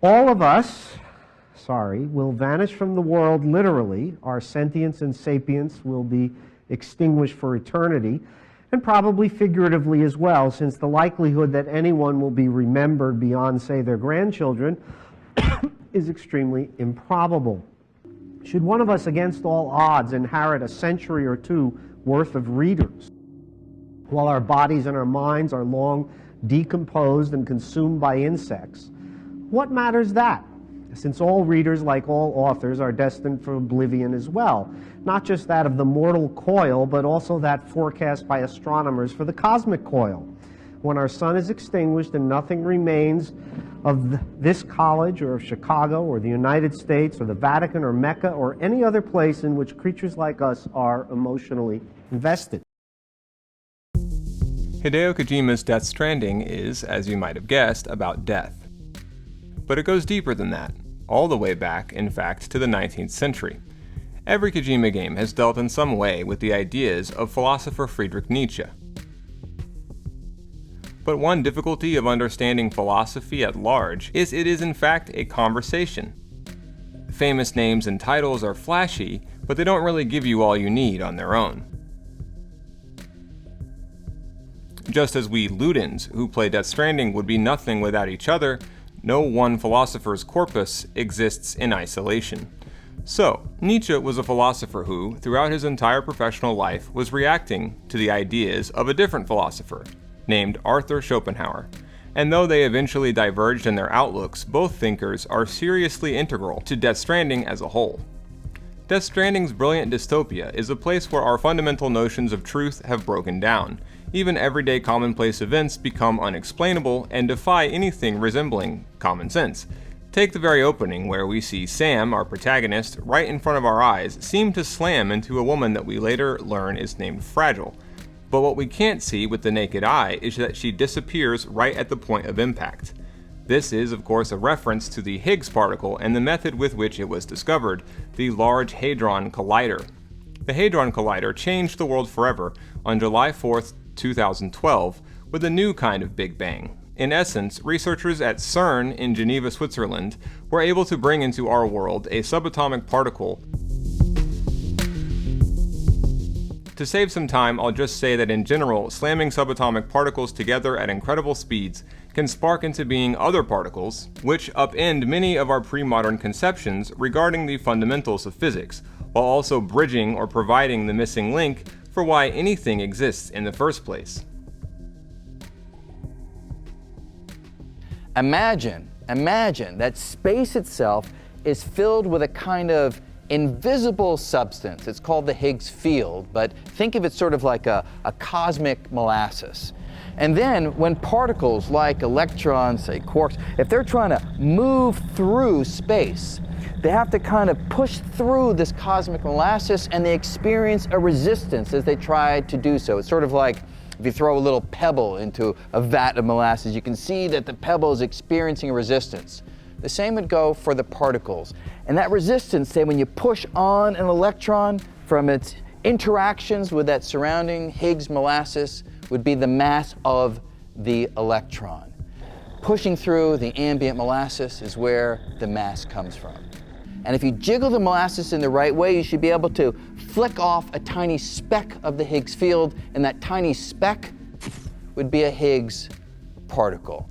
All of us, will vanish from the world literally. Our sentience and sapience will be extinguished for eternity, and probably figuratively as well, since the likelihood that anyone will be remembered beyond, say, their grandchildren is extremely improbable. Should one of us, against all odds, inherit a century or two worth of readers, while our bodies and our minds are long decomposed and consumed by insects, what matters that? Since all readers, like all authors, are destined for oblivion as well, not just that of the mortal coil, but also that forecast by astronomers for the cosmic coil. When our sun is extinguished and nothing remains of this college or of Chicago or the United States or the Vatican or Mecca or any other place in which creatures like us are emotionally invested. Hideo Kojima's Death Stranding is, as you might have guessed, about death. But it goes deeper than that, all the way back, in fact, to the 19th century. Every Kojima game has dealt in some way with the ideas of philosopher Friedrich Nietzsche. But one difficulty of understanding philosophy at large is it is in fact a conversation. Famous names and titles are flashy, but they don't really give you all you need on their own. Just as we Ludens who play Death Stranding would be nothing without each other, no one philosopher's corpus exists in isolation. So, Nietzsche was a philosopher who, throughout his entire professional life, was reacting to the ideas of a different philosopher, named Arthur Schopenhauer. And though they eventually diverged in their outlooks, both thinkers are seriously integral to Death Stranding as a whole. Death Stranding's brilliant dystopia is a place where our fundamental notions of truth have broken down. Even everyday commonplace events become unexplainable and defy anything resembling common sense. Take the very opening where we see Sam, our protagonist, right in front of our eyes, seem to slam into a woman that we later learn is named Fragile. But what we can't see with the naked eye is that she disappears right at the point of impact. This is, of course, a reference to the Higgs particle and the method with which it was discovered, the Large Hadron Collider. The Hadron Collider changed the world forever on July 4th, 2012, with a new kind of Big Bang. In essence, researchers at CERN in Geneva, Switzerland, were able to bring into our world a subatomic particle. To save some time, I'll just say that in general, slamming subatomic particles together at incredible speeds can spark into being other particles, which upend many of our pre-modern conceptions regarding the fundamentals of physics, while also bridging or providing the missing link for why anything exists in the first place. Imagine that space itself is filled with a kind of invisible substance. It's called the Higgs field, but think of it sort of like a cosmic molasses. And then when particles like electrons, say quarks, if they're trying to move through space, they have to kind of push through this cosmic molasses, and they experience a resistance as they try to do so. It's sort of like if you throw a little pebble into a vat of molasses, you can see that the pebble is experiencing a resistance. The same would go for the particles. And that resistance, say when you push on an electron from its interactions with that surrounding Higgs molasses, would be the mass of the electron. Pushing through the ambient molasses is where the mass comes from. And if you jiggle the molasses in the right way, you should be able to flick off a tiny speck of the Higgs field, and that tiny speck would be a Higgs particle.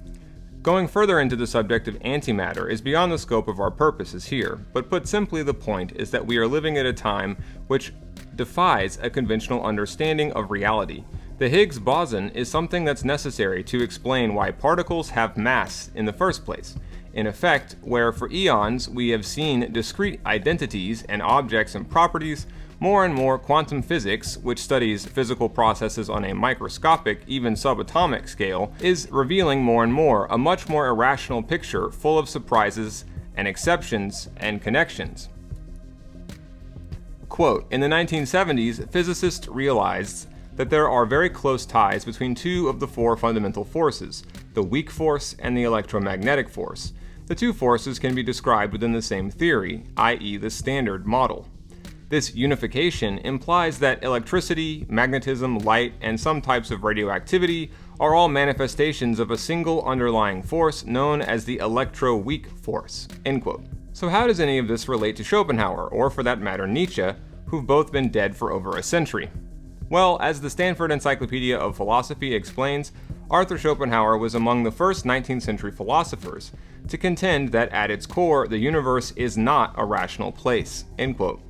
Going further into the subject of antimatter is beyond the scope of our purposes here, but put simply, the point is that we are living at a time which defies a conventional understanding of reality. The Higgs boson is something that's necessary to explain why particles have mass in the first place. In effect, where for eons we have seen discrete identities and objects and properties, more and more quantum physics, which studies physical processes on a microscopic, even subatomic scale, is revealing more and more a much more irrational picture full of surprises and exceptions and connections. Quote, in the 1970s, physicists realized that there are very close ties between two of the four fundamental forces, the weak force and the electromagnetic force. The two forces can be described within the same theory, i.e. the Standard Model. This unification implies that electricity, magnetism, light, and some types of radioactivity are all manifestations of a single underlying force known as the electroweak force." End quote. So how does any of this relate to Schopenhauer, or for that matter Nietzsche, who've both been dead for over a century? Well, as the Stanford Encyclopedia of Philosophy explains, Arthur Schopenhauer was among the first 19th century philosophers to contend that at its core, the universe is not a rational place. End quote.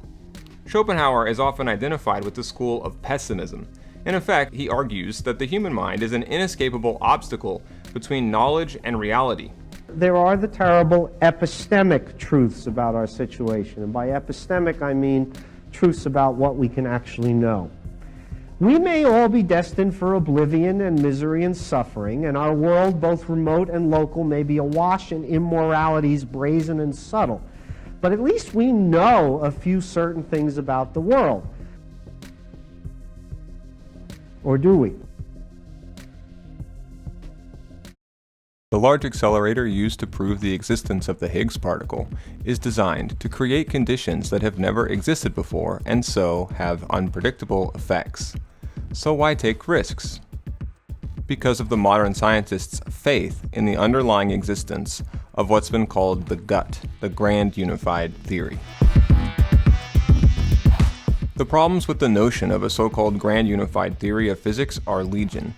Schopenhauer is often identified with the school of pessimism. In effect, he argues that the human mind is an inescapable obstacle between knowledge and reality. There are the terrible epistemic truths about our situation, and by epistemic I mean truths about what we can actually know. We may all be destined for oblivion and misery and suffering, and our world, both remote and local, may be awash in immoralities brazen and subtle. But at least we know a few certain things about the world. Or do we? The large accelerator used to prove the existence of the Higgs particle is designed to create conditions that have never existed before and so have unpredictable effects. So why take risks? Because of the modern scientists' faith in the underlying existence of what's been called the GUT, the Grand Unified Theory. The problems with the notion of a so-called Grand Unified Theory of physics are legion.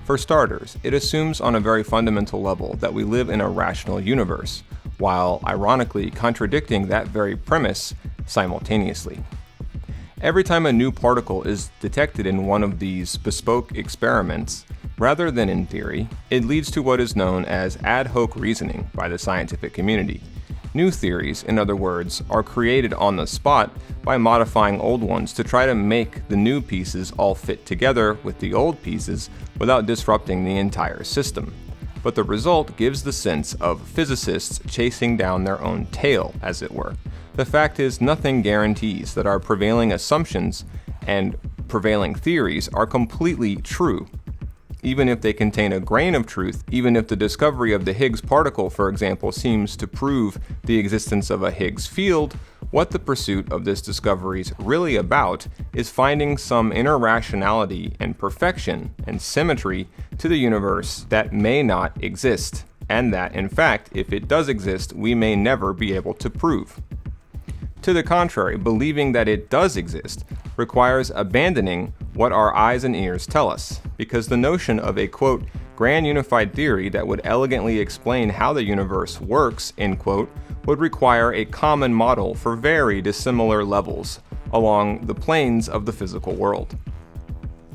For starters, it assumes on a very fundamental level that we live in a rational universe, while ironically contradicting that very premise simultaneously. Every time a new particle is detected in one of these bespoke experiments, rather than in theory, it leads to what is known as ad hoc reasoning by the scientific community. New theories, in other words, are created on the spot by modifying old ones to try to make the new pieces all fit together with the old pieces without disrupting the entire system. But the result gives the sense of physicists chasing down their own tail, as it were. The fact is, nothing guarantees that our prevailing assumptions and prevailing theories are completely true. Even if they contain a grain of truth, even if the discovery of the Higgs particle, for example, seems to prove the existence of a Higgs field, what the pursuit of this discovery is really about is finding some inner rationality and perfection and symmetry to the universe that may not exist, and that, in fact, if it does exist, we may never be able to prove. To the contrary, believing that it does exist requires abandoning what our eyes and ears tell us, because the notion of a, quote, grand unified theory that would elegantly explain how the universe works, end quote, would require a common model for very dissimilar levels along the planes of the physical world.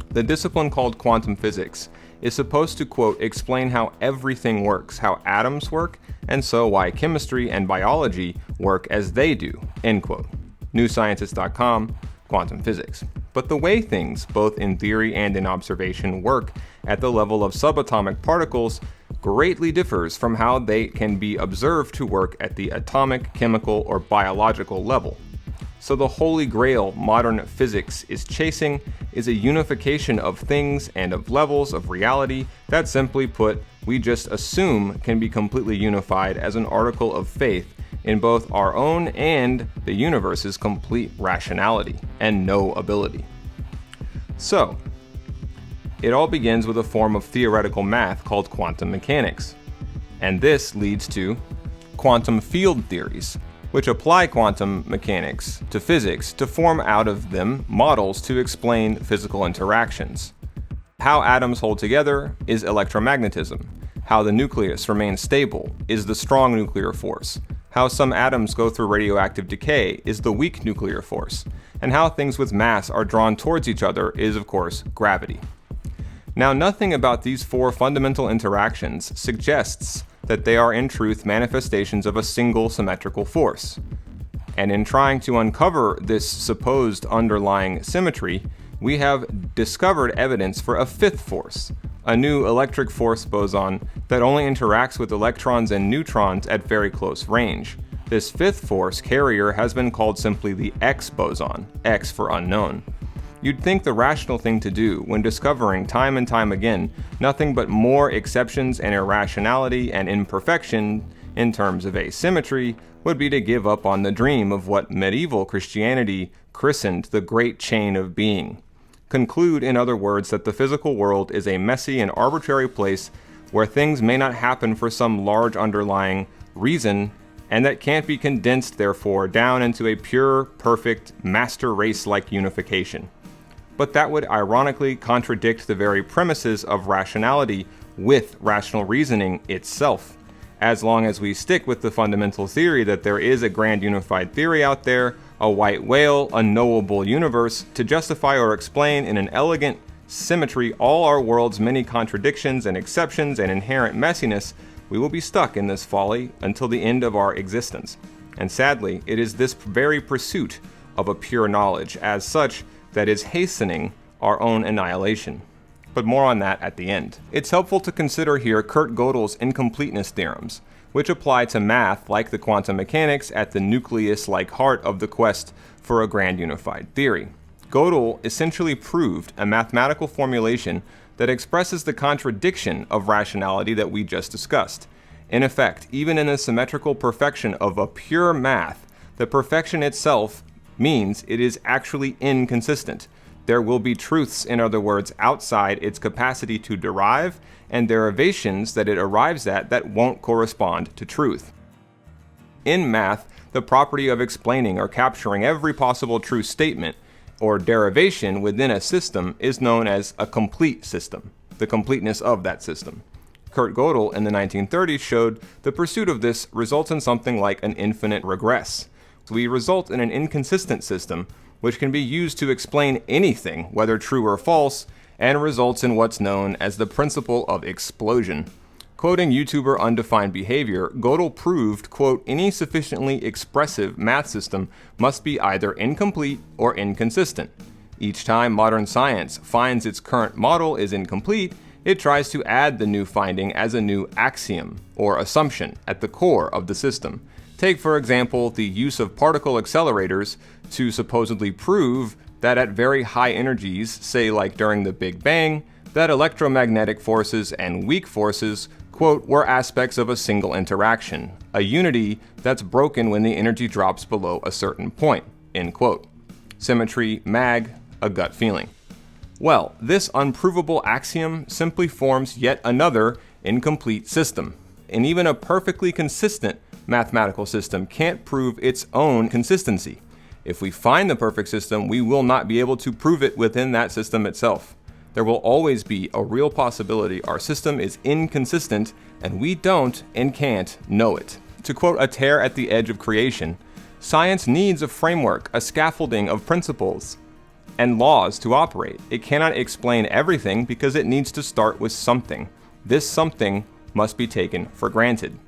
The discipline called quantum physics is supposed to, quote, explain how everything works, how atoms work, and so why chemistry and biology work as they do, end quote. NewScientist.com, quantum physics. But the way things, both in theory and in observation, work at the level of subatomic particles greatly differs from how they can be observed to work at the atomic, chemical, or biological level. So the holy grail modern physics is chasing is a unification of things and of levels of reality that, simply put, we just assume can be completely unified as an article of faith in both our own and the universe's complete rationality and knowability. So, it all begins with a form of theoretical math called quantum mechanics, and this leads to quantum field theories, which apply quantum mechanics to physics to form out of them models to explain physical interactions. How atoms hold together is electromagnetism. How the nucleus remains stable is the strong nuclear force. How some atoms go through radioactive decay is the weak nuclear force. And how things with mass are drawn towards each other is, of course, gravity. Now, nothing about these four fundamental interactions suggests that they are in truth manifestations of a single symmetrical force. And in trying to uncover this supposed underlying symmetry, we have discovered evidence for a fifth force, a new electric force boson that only interacts with electrons and neutrons at very close range. This fifth force carrier has been called simply the X boson, X for unknown. You'd think the rational thing to do when discovering time and time again nothing but more exceptions and irrationality and imperfection in terms of asymmetry, would be to give up on the dream of what medieval Christianity christened the great chain of being. Conclude, in other words, that the physical world is a messy and arbitrary place where things may not happen for some large underlying reason, and that can't be condensed, therefore, down into a pure, perfect, master race-like unification. But that would ironically contradict the very premises of rationality with rational reasoning itself. As long as we stick with the fundamental theory that there is a grand unified theory out there, a white whale, a knowable universe, to justify or explain in an elegant symmetry all our world's many contradictions and exceptions and inherent messiness, we will be stuck in this folly until the end of our existence. And sadly, it is this very pursuit of a pure knowledge as such that is hastening our own annihilation. But more on that at the end. It's helpful to consider here Kurt Gödel's incompleteness theorems, which apply to math like the quantum mechanics at the nucleus-like heart of the quest for a grand unified theory. Gödel essentially proved a mathematical formulation that expresses the contradiction of rationality that we just discussed. In effect, even in the symmetrical perfection of a pure math, the perfection itself means it is actually inconsistent. There will be truths, in other words, outside its capacity to derive, and derivations that it arrives at that won't correspond to truth. In math, the property of explaining or capturing every possible true statement or derivation within a system is known as a complete system, the completeness of that system. Kurt Gödel in the 1930s showed the pursuit of this results in something like an infinite regress. So we result in an inconsistent system which can be used to explain anything, whether true or false, and results in what's known as the principle of explosion. Quoting YouTuber Undefined Behavior, Gödel proved, quote, any sufficiently expressive math system must be either incomplete or inconsistent. Each time modern science finds its current model is incomplete, it tries to add the new finding as a new axiom, or assumption, at the core of the system. Take, for example, the use of particle accelerators to supposedly prove that at very high energies, say like during the Big Bang, that electromagnetic forces and weak forces, quote, were aspects of a single interaction, a unity that's broken when the energy drops below a certain point, end quote. Symmetry, mag, a gut feeling. Well, this unprovable axiom simply forms yet another incomplete system, and even a perfectly consistent mathematical system can't prove its own consistency. If we find the perfect system, we will not be able to prove it within that system itself. There will always be a real possibility our system is inconsistent and we don't and can't know it. To quote a tear at the edge of creation, science needs a framework, a scaffolding of principles and laws to operate. It cannot explain everything because it needs to start with something. This something must be taken for granted.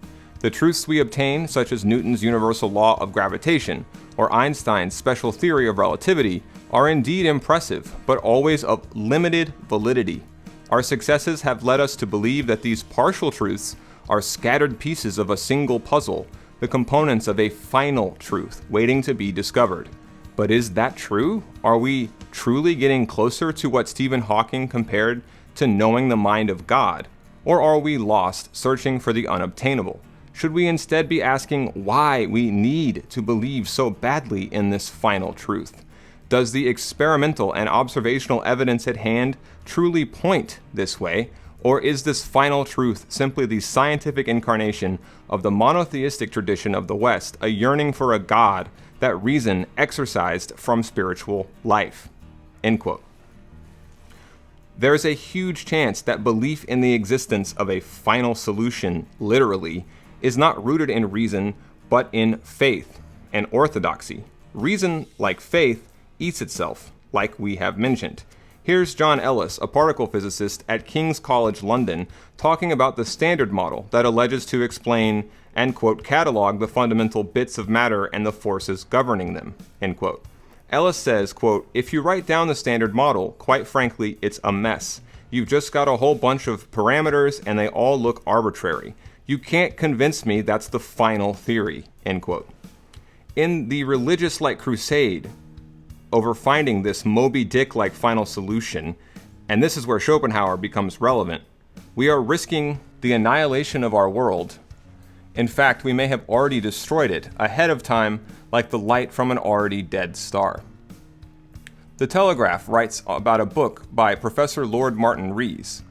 The truths we obtain, such as Newton's universal law of gravitation or Einstein's special theory of relativity, are indeed impressive, but always of limited validity. Our successes have led us to believe that these partial truths are scattered pieces of a single puzzle, the components of a final truth waiting to be discovered. But is that true? Are we truly getting closer to what Stephen Hawking compared to knowing the mind of God? Or are we lost searching for the unobtainable? Should we instead be asking why we need to believe so badly in this final truth? Does the experimental and observational evidence at hand truly point this way, or is this final truth simply the scientific incarnation of the monotheistic tradition of the West, a yearning for a God that reason exercised from spiritual life? End quote. There's a huge chance that belief in the existence of a final solution, literally, is not rooted in reason, but in faith and orthodoxy. Reason, like faith, eats itself, like we have mentioned. Here's John Ellis, a particle physicist at King's College London, talking about the Standard Model that alleges to explain and, quote, catalog the fundamental bits of matter and the forces governing them, end quote. Ellis says, quote, if you write down the Standard Model, quite frankly, it's a mess. You've just got a whole bunch of parameters and they all look arbitrary. You can't convince me that's the final theory, end quote. In the religious-like crusade over finding this Moby Dick-like final solution, and this is where Schopenhauer becomes relevant, we are risking the annihilation of our world In fact, we may have already destroyed it ahead of time, like the light from an already dead star. The Telegraph writes about a book by Professor Lord Martin Rees.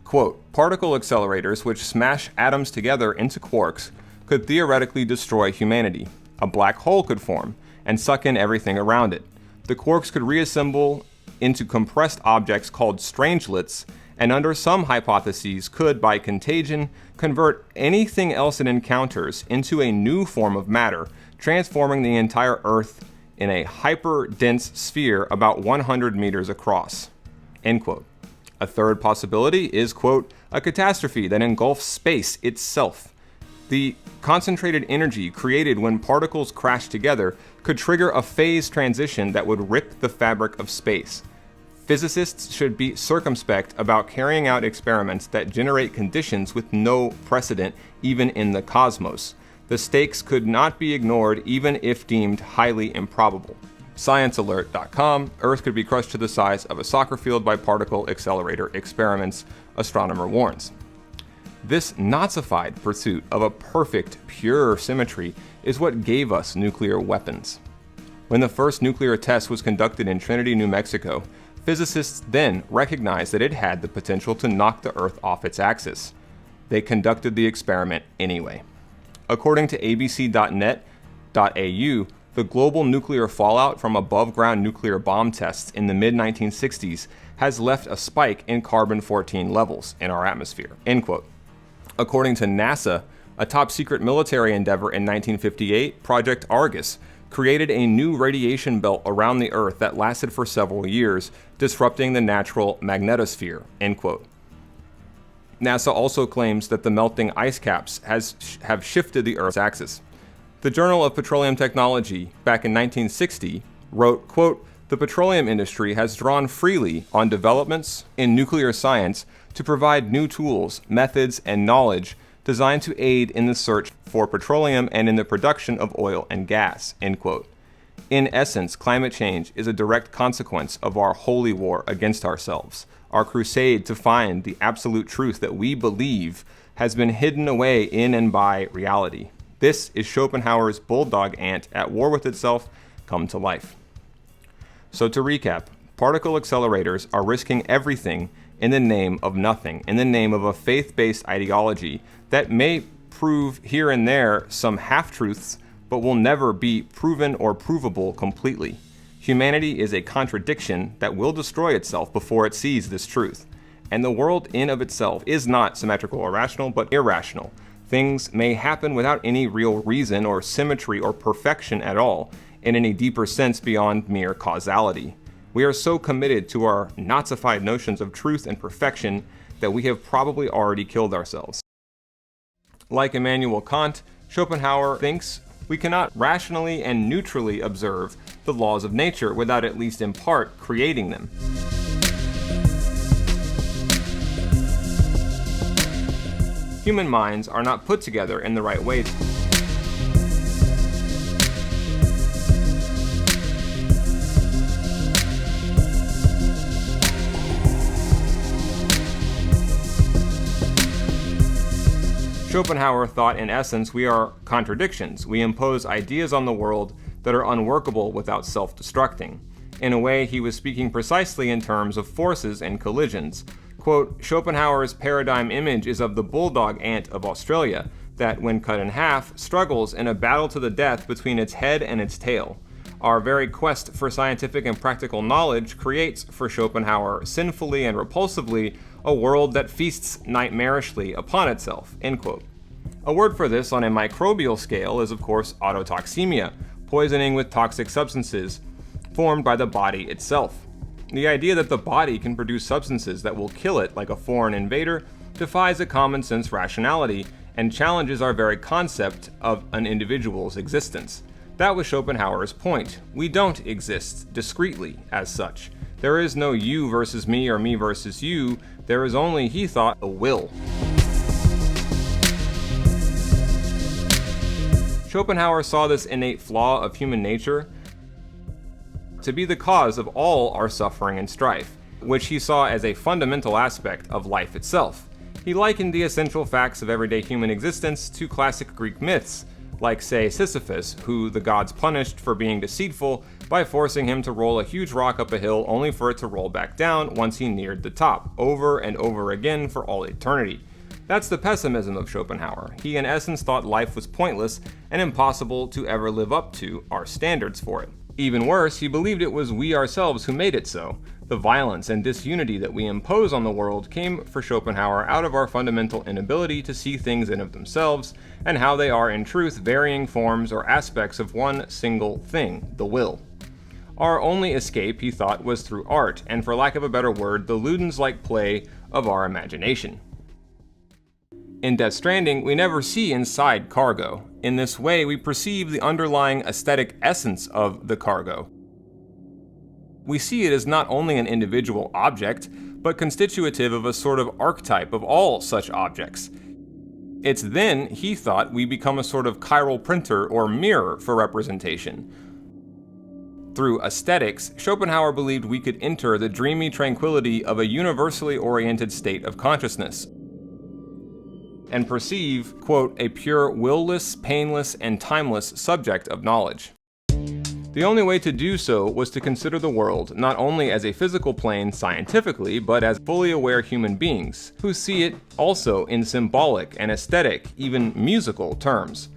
Quote, particle accelerators which smash atoms together into quarks could theoretically destroy humanity. A black hole could form and suck in everything around it. The quarks could reassemble into compressed objects called strangelets, and under some hypotheses could, by contagion, convert anything else it encounters into a new form of matter, transforming the entire Earth in a hyper-dense sphere about 100 meters across. End quote. A third possibility is, quote, a catastrophe that engulfs space itself. The concentrated energy created when particles crash together could trigger a phase transition that would rip the fabric of space. Physicists should be circumspect about carrying out experiments that generate conditions with no precedent even in the cosmos. The stakes could not be ignored even if deemed highly improbable. ScienceAlert.com, Earth could be crushed to the size of a soccer field by particle accelerator experiments, astronomer warns. This Nazified pursuit of a perfect, pure symmetry is what gave us nuclear weapons. When the first nuclear test was conducted in Trinity, New Mexico, physicists then recognized that it had the potential to knock the Earth off its axis. They conducted the experiment anyway. According to abc.net.au, the global nuclear fallout from above-ground nuclear bomb tests in the mid-1960s has left a spike in carbon-14 levels in our atmosphere, end quote. According to NASA, a top-secret military endeavor in 1958, Project Argus, created a new radiation belt around the Earth that lasted for several years, disrupting the natural magnetosphere, end quote. NASA also claims that the melting ice caps have shifted the Earth's axis. The Journal of Petroleum Technology, back in 1960, wrote, quote, the petroleum industry has drawn freely on developments in nuclear science to provide new tools, methods, and knowledge designed to aid in the search for petroleum and in the production of oil and gas, end quote. In essence, climate change is a direct consequence of our holy war against ourselves, our crusade to find the absolute truth that we believe has been hidden away in and by reality. This is Schopenhauer's bulldog ant at war with itself come to life. So to recap, particle accelerators are risking everything in the name of nothing, in the name of a faith-based ideology that may prove here and there some half-truths, but will never be proven or provable completely. Humanity is a contradiction that will destroy itself before it sees this truth. And the world in of itself is not symmetrical or rational, but irrational. Things may happen without any real reason or symmetry or perfection at all, in any deeper sense beyond mere causality. We are so committed to our Nazified notions of truth and perfection that we have probably already killed ourselves. Like Immanuel Kant, Schopenhauer thinks we cannot rationally and neutrally observe the laws of nature without at least in part creating them. Human minds are not put together in the right way. Schopenhauer thought, in essence, we are contradictions. We impose ideas on the world that are unworkable without self-destructing. In a way, he was speaking precisely in terms of forces and collisions. Quote, Schopenhauer's paradigm image is of the bulldog ant of Australia that, when cut in half, struggles in a battle to the death between its head and its tail. Our very quest for scientific and practical knowledge creates, for Schopenhauer, sinfully and repulsively, a world that feasts nightmarishly upon itself, end quote. A word for this on a microbial scale is, of course, autotoxemia, poisoning with toxic substances formed by the body itself. The idea that the body can produce substances that will kill it like a foreign invader defies a common sense rationality and challenges our very concept of an individual's existence. That was Schopenhauer's point. We don't exist discretely as such. There is no you versus me or me versus you. There is only, he thought, a will. Schopenhauer saw this innate flaw of human nature to be the cause of all our suffering and strife, which he saw as a fundamental aspect of life itself. He likened the essential facts of everyday human existence to classic Greek myths, like, say, Sisyphus, who the gods punished for being deceitful by forcing him to roll a huge rock up a hill only for it to roll back down once he neared the top, over and over again for all eternity. That's the pessimism of Schopenhauer. He in essence thought life was pointless and impossible to ever live up to our standards for it. Even worse, he believed it was we ourselves who made it so. The violence and disunity that we impose on the world came for Schopenhauer out of our fundamental inability to see things in of themselves, and how they are in truth varying forms or aspects of one single thing, the will. Our only escape, he thought, was through art, and for lack of a better word, the Ludens-like play of our imagination. In Death Stranding, we never see inside cargo. In this way, we perceive the underlying aesthetic essence of the cargo. We see it as not only an individual object, but constitutive of a sort of archetype of all such objects. It's then, he thought, we become a sort of chiral printer or mirror for representation. Through aesthetics, Schopenhauer believed we could enter the dreamy tranquility of a universally oriented state of consciousness, and perceive, quote, a pure, will-less, painless, and timeless subject of knowledge. The only way to do so was to consider the world not only as a physical plane scientifically, but as fully aware human beings, who see it also in symbolic and aesthetic, even musical terms.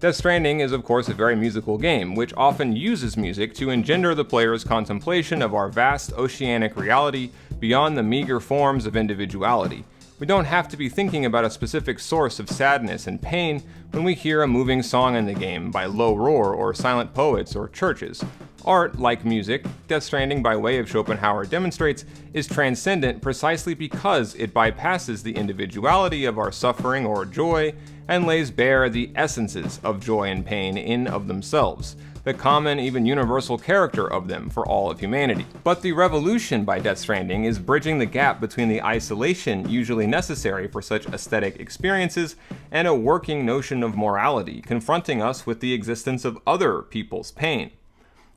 Death Stranding is of course a very musical game, which often uses music to engender the player's contemplation of our vast oceanic reality beyond the meager forms of individuality. We don't have to be thinking about a specific source of sadness and pain when we hear a moving song in the game by Low Roar or Silent Poets or Churches. Art, like music, Death Stranding by way of Schopenhauer demonstrates, is transcendent precisely because it bypasses the individuality of our suffering or joy and lays bare the essences of joy and pain in of themselves, the common, even universal character of them for all of humanity. But the revolution by Death Stranding is bridging the gap between the isolation usually necessary for such aesthetic experiences and a working notion of morality, confronting us with the existence of other people's pain.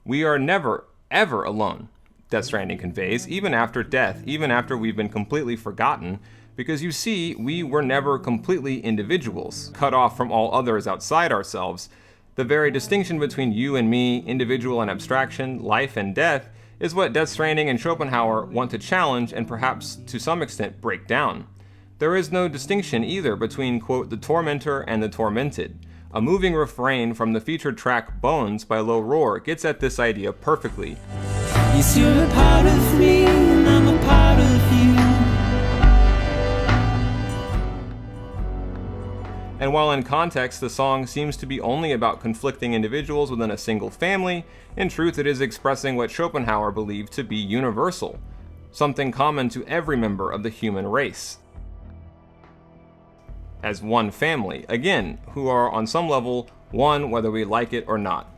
We are never, ever alone, Death Stranding conveys, even after death, even after we've been completely forgotten, because you see, we were never completely individuals, cut off from all others outside ourselves. The very distinction between you and me, individual and abstraction, life and death, is what Death Stranding and Schopenhauer want to challenge and perhaps to some extent break down. There is no distinction either between, quote, the tormentor and the tormented. A moving refrain from the featured track Bones by Low Roar gets at this idea perfectly. Yes, you're a part of me and I'm a part of you. And while in context the song seems to be only about conflicting individuals within a single family, in truth it is expressing what Schopenhauer believed to be universal, something common to every member of the human race. As one family, again, who are on some level one whether we like it or not.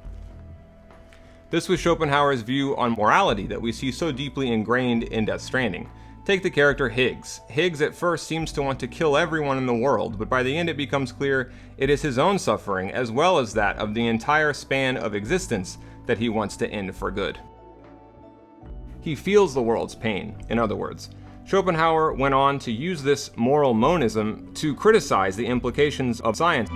This was Schopenhauer's view on morality that we see so deeply ingrained in Death Stranding. Take the character Higgs. Higgs at first seems to want to kill everyone in the world, but by the end it becomes clear it is his own suffering, as well as that of the entire span of existence, that he wants to end for good. He feels the world's pain, in other words. Schopenhauer went on to use this moral monism to criticize the implications of science.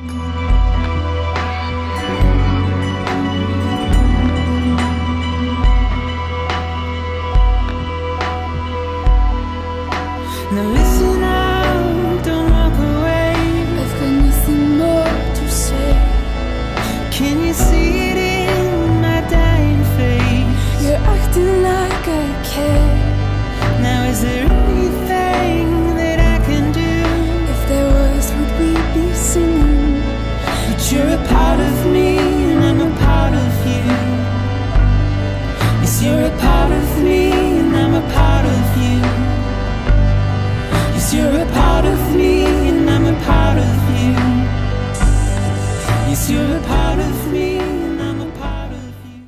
Now listen out, don't walk away. I've got nothing more to say. Can you see it in my dying face? You're acting like I care. Now is there anything that I can do? If there was, would we be singing? But you're a part of me and I'm a part of you. Yes, you're a part of me and I'm a part of you. Yes, you're a part of me and I'm a part of you. Yes, you're a part of me and I'm a part of you.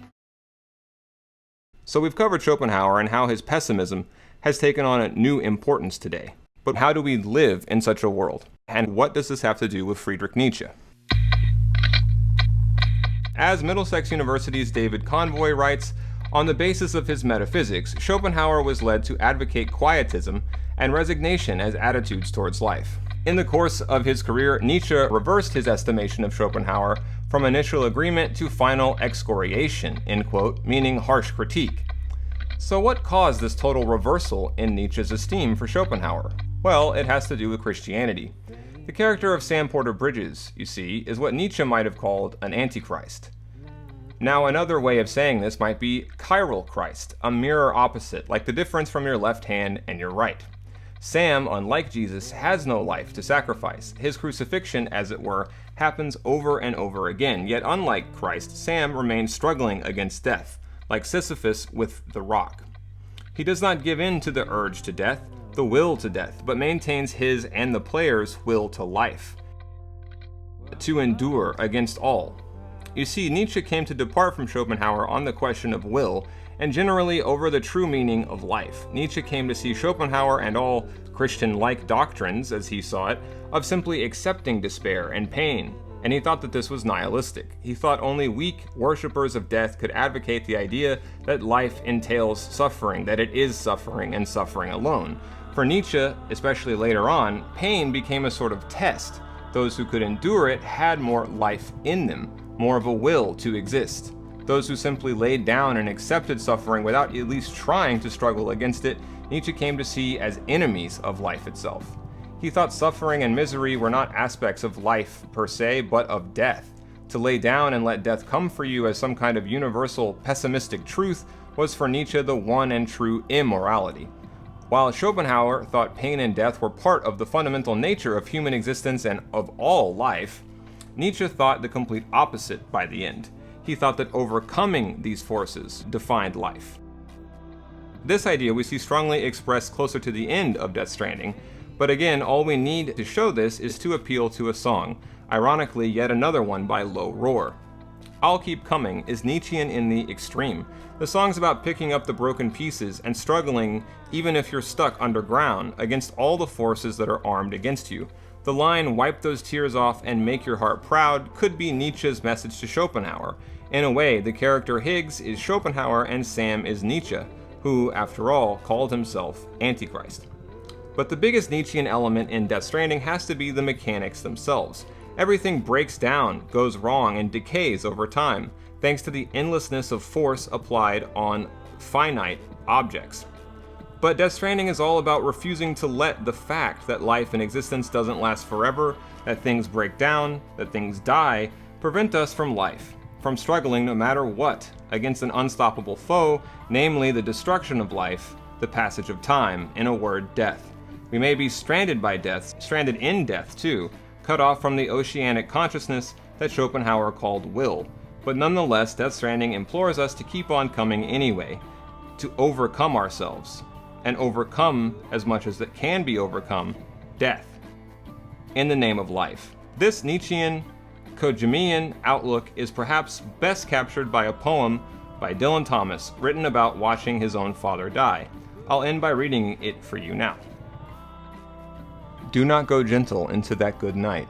So we've covered Schopenhauer and how his pessimism has taken on a new importance today. But how do we live in such a world? And what does this have to do with Friedrich Nietzsche? As Middlesex University's David Convoy writes, on the basis of his metaphysics, Schopenhauer was led to advocate quietism and resignation as attitudes towards life. In the course of his career, Nietzsche reversed his estimation of Schopenhauer from initial agreement to final excoriation, end quote, meaning harsh critique. So what caused this total reversal in Nietzsche's esteem for Schopenhauer? Well, it has to do with Christianity. The character of Sam Porter Bridges, you see, is what Nietzsche might have called an Antichrist. Now, another way of saying this might be chiral Christ, a mirror opposite, like the difference from your left hand and your right. Sam, unlike Jesus, has no life to sacrifice. His crucifixion, as it were, happens over and over again, yet unlike Christ, Sam remains struggling against death, like Sisyphus with the rock. He does not give in to the urge to death, the will to death, but maintains his and the player's will to life, to endure against all. You see, Nietzsche came to depart from Schopenhauer on the question of will, and generally over the true meaning of life. Nietzsche came to see Schopenhauer and all Christian-like doctrines, as he saw it, of simply accepting despair and pain, and he thought that this was nihilistic. He thought only weak worshippers of death could advocate the idea that life entails suffering, that it is suffering and suffering alone. For Nietzsche, especially later on, pain became a sort of test. Those who could endure it had more life in them, more of a will to exist. Those who simply laid down and accepted suffering without at least trying to struggle against it, Nietzsche came to see as enemies of life itself. He thought suffering and misery were not aspects of life per se, but of death. To lay down and let death come for you as some kind of universal pessimistic truth was for Nietzsche the one and true immorality. While Schopenhauer thought pain and death were part of the fundamental nature of human existence and of all life, Nietzsche thought the complete opposite by the end. He thought that overcoming these forces defined life. This idea we see strongly expressed closer to the end of Death Stranding, but again, all we need to show this is to appeal to a song, ironically yet another one by Low Roar. I'll Keep Coming is Nietzschean in the extreme. The song's about picking up the broken pieces and struggling, even if you're stuck underground, against all the forces that are armed against you. The line, "Wipe those tears off and make your heart proud," could be Nietzsche's message to Schopenhauer. In a way, the character Higgs is Schopenhauer and Sam is Nietzsche, who, after all, called himself Antichrist. But the biggest Nietzschean element in Death Stranding has to be the mechanics themselves. Everything breaks down, goes wrong, and decays over time, thanks to the endlessness of force applied on finite objects. But Death Stranding is all about refusing to let the fact that life and existence doesn't last forever, that things break down, that things die, prevent us from life, from struggling no matter what, against an unstoppable foe, namely the destruction of life, the passage of time, in a word, death. We may be stranded by death, stranded in death too, cut off from the oceanic consciousness that Schopenhauer called will, but nonetheless Death Stranding implores us to keep on coming anyway, to overcome ourselves, and overcome, as much as it can be overcome, death, in the name of life. This Nietzschean, Kojimian outlook is perhaps best captured by a poem by Dylan Thomas, written about watching his own father die. I'll end by reading it for you now. Do not go gentle into that good night.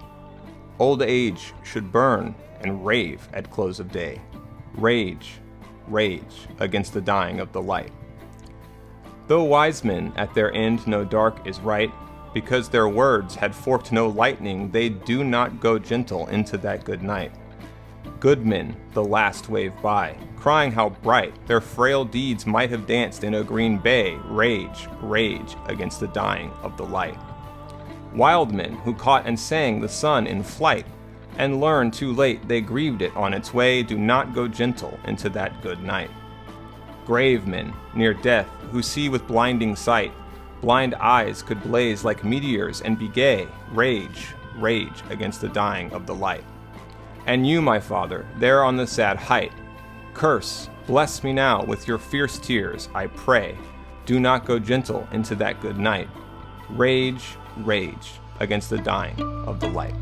Old age should burn and rave at close of day. Rage, rage against the dying of the light. Though wise men at their end know dark is right, because their words had forked no lightning, they do not go gentle into that good night. Good men the last wave by, crying how bright their frail deeds might have danced in a green bay, rage, rage against the dying of the light. Wild men who caught and sang the sun in flight, and learned too late they grieved it on its way, do not go gentle into that good night. Grave men near death who see with blinding sight, blind eyes could blaze like meteors and be gay, rage, rage against the dying of the light. And you, my father, there on the sad height, curse, bless me now with your fierce tears, I pray, do not go gentle into that good night. Rage, rage against the dying of the light.